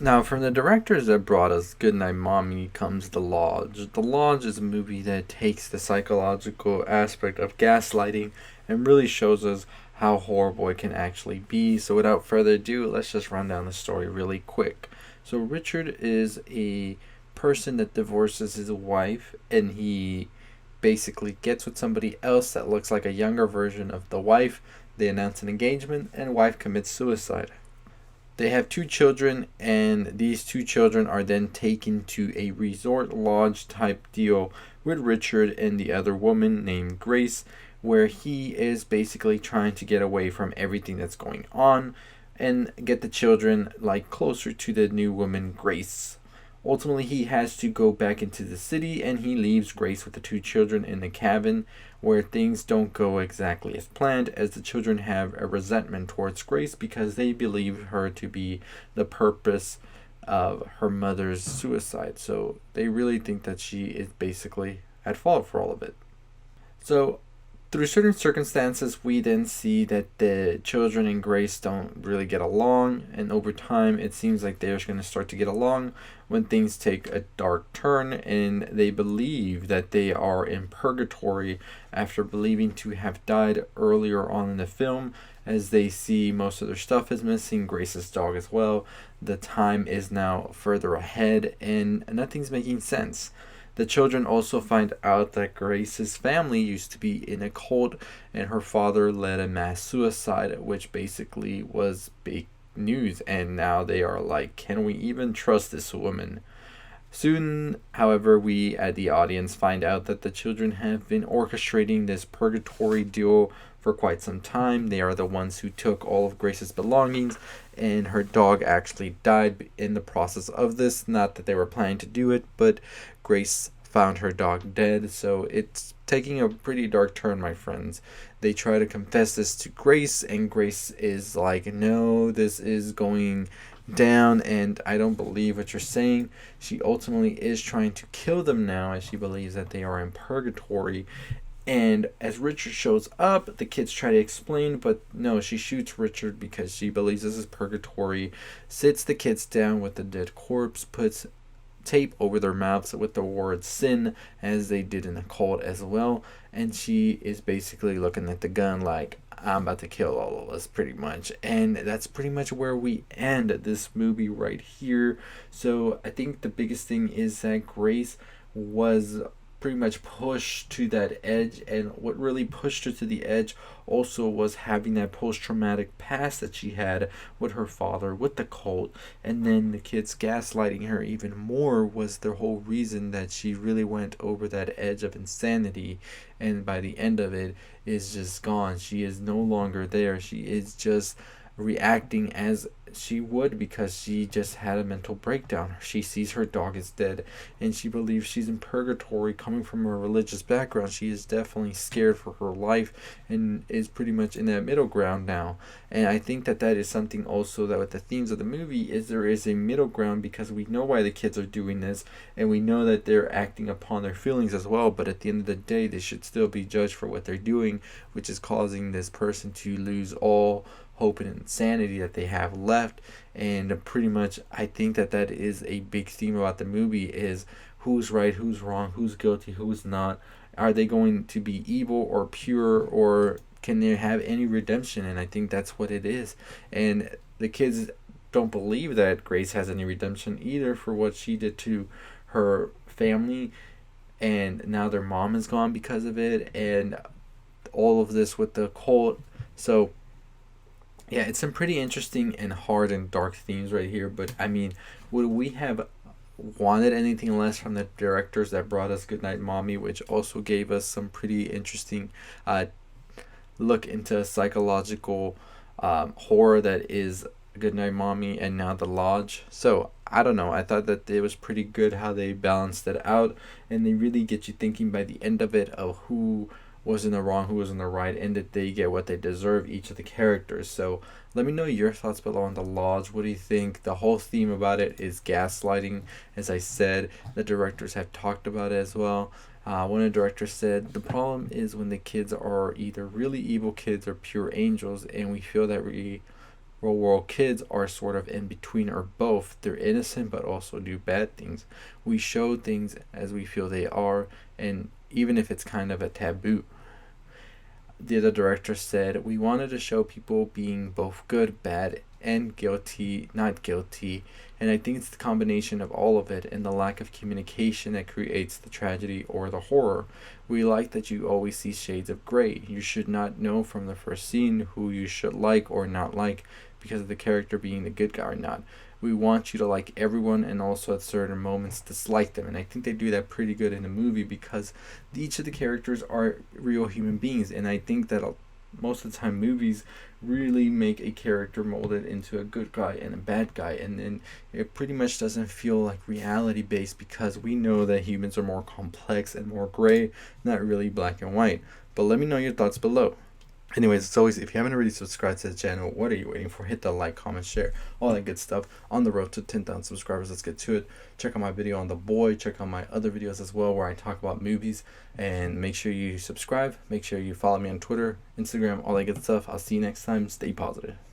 Now, from the directors that brought us Goodnight Mommy comes The Lodge. The Lodge is a movie that takes the psychological aspect of gaslighting and really shows us how horrible it can actually be. So, without further ado, let's just run down the story really quick. So, Richard is a person that divorces his wife, and he basically gets with somebody else that looks like a younger version of the wife. They announce an engagement, and wife commits suicide. They have two children, and these two children are then taken to a resort lodge type deal with Richard and the other woman named Grace, where he is basically trying to get away from everything that's going on and get the children like closer to the new woman Grace. Ultimately, he has to go back into the city and he leaves Grace with the two children in the cabin where things don't go exactly as planned, as the children have a resentment towards Grace because they believe her to be the purpose of her mother's suicide. So they really think that she is basically at fault for all of it. So through certain circumstances, we then see that the children and Grace don't really get along, and over time, it seems like they're going to start to get along when things take a dark turn, and they believe that they are in purgatory after believing to have died earlier on in the film. As they see most of their stuff is missing, Grace's dog as well. The time is now further ahead, and nothing's making sense. The children also find out that Grace's family used to be in a cult and her father led a mass suicide, which basically was big news. And now they are like, can we even trust this woman? Soon, however, we at the audience find out that the children have been orchestrating this purgatory deal for quite some time. They are the ones who took all of Grace's belongings, and her dog actually died in the process of this. Not that they were planning to do it, but Grace found her dog dead, so it's taking a pretty dark turn, my friends. They try to confess this to Grace, and Grace is like, no, this is going down, and I don't believe what you're saying. She ultimately is trying to kill them now, as she believes that they are in purgatory. And as Richard shows up, the kids try to explain, but no, she shoots Richard because she believes this is purgatory, sits the kids down with the dead corpse, puts tape over their mouths with the word sin, as they did in the cult as well. And she is basically looking at the gun like, I'm about to kill all of us, pretty much. And that's pretty much where we end this movie right here. So I think the biggest thing is that Grace was pretty much pushed to that edge, and what really pushed her to the edge also was having that post-traumatic past that she had with her father, with the cult, and then the kids gaslighting her even more was the whole reason that she really went over that edge of insanity. And by the end of it is just gone. She is no longer there. She is just reacting as she would because she just had a mental breakdown. She sees her dog is dead and she believes she's in purgatory. Coming from a religious background, she is definitely scared for her life and is pretty much in that middle ground now. And I think that that is something also that with the themes of the movie is there is a middle ground, because we know why the kids are doing this and we know that they're acting upon their feelings as well, but at the end of the day they should still be judged for what they're doing, which is causing this person to lose all hope and insanity that they have left. And pretty much I think that that is a big theme about the movie, is who's right, who's wrong, who's guilty, who's not. Are they going to be evil or pure, or can they have any redemption? And I think that's what it is. And the kids don't believe that Grace has any redemption either for what she did to her family, and now their mom is gone because of it, and all of this with the cult. So yeah, it's some pretty interesting and hard and dark themes right here. But I mean, would we have wanted anything less from the directors that brought us Goodnight Mommy, which also gave us some pretty interesting look into psychological horror that is Goodnight Mommy and now The Lodge. So I don't know. I thought that it was pretty good how they balanced it out, and they really get you thinking by the end of it of who was in the wrong, who was in the right, and that they get what they deserve, each of the characters. So let me know your thoughts below on The Lodge. What do you think? The whole theme about it is gaslighting. As I said, the directors have talked about it as well. One of the directors said the problem is when the kids are either really evil kids or pure angels, and we feel that we Real world kids are sort of in between or both. They're innocent but also do bad things. We show things as we feel they are, and even if it's kind of a taboo. The other director said, "We wanted to show people being both good, bad, and guilty, not guilty. And I think it's the combination of all of it and the lack of communication that creates the tragedy or the horror. We like that you always see shades of gray. You should not know from the first scene who you should like or not like because of the character being the good guy or not. We want you to like everyone and also at certain moments dislike them." And I think they do that pretty good in the movie because each of the characters are real human beings. And I think that most of the time movies really make a character molded into a good guy and a bad guy, and then it pretty much doesn't feel like reality based because we know that humans are more complex and more gray, not really black and white. But let me know your thoughts below. Anyways, as always, if you haven't already subscribed to the channel, what are you waiting for? Hit the like, comment, share, all that good stuff. On the road to 10,000 subscribers, let's get to it. Check out my video on The Boy. Check out my other videos as well where I talk about movies. And make sure you subscribe. Make sure you follow me on Twitter, Instagram, all that good stuff. I'll see you next time. Stay positive.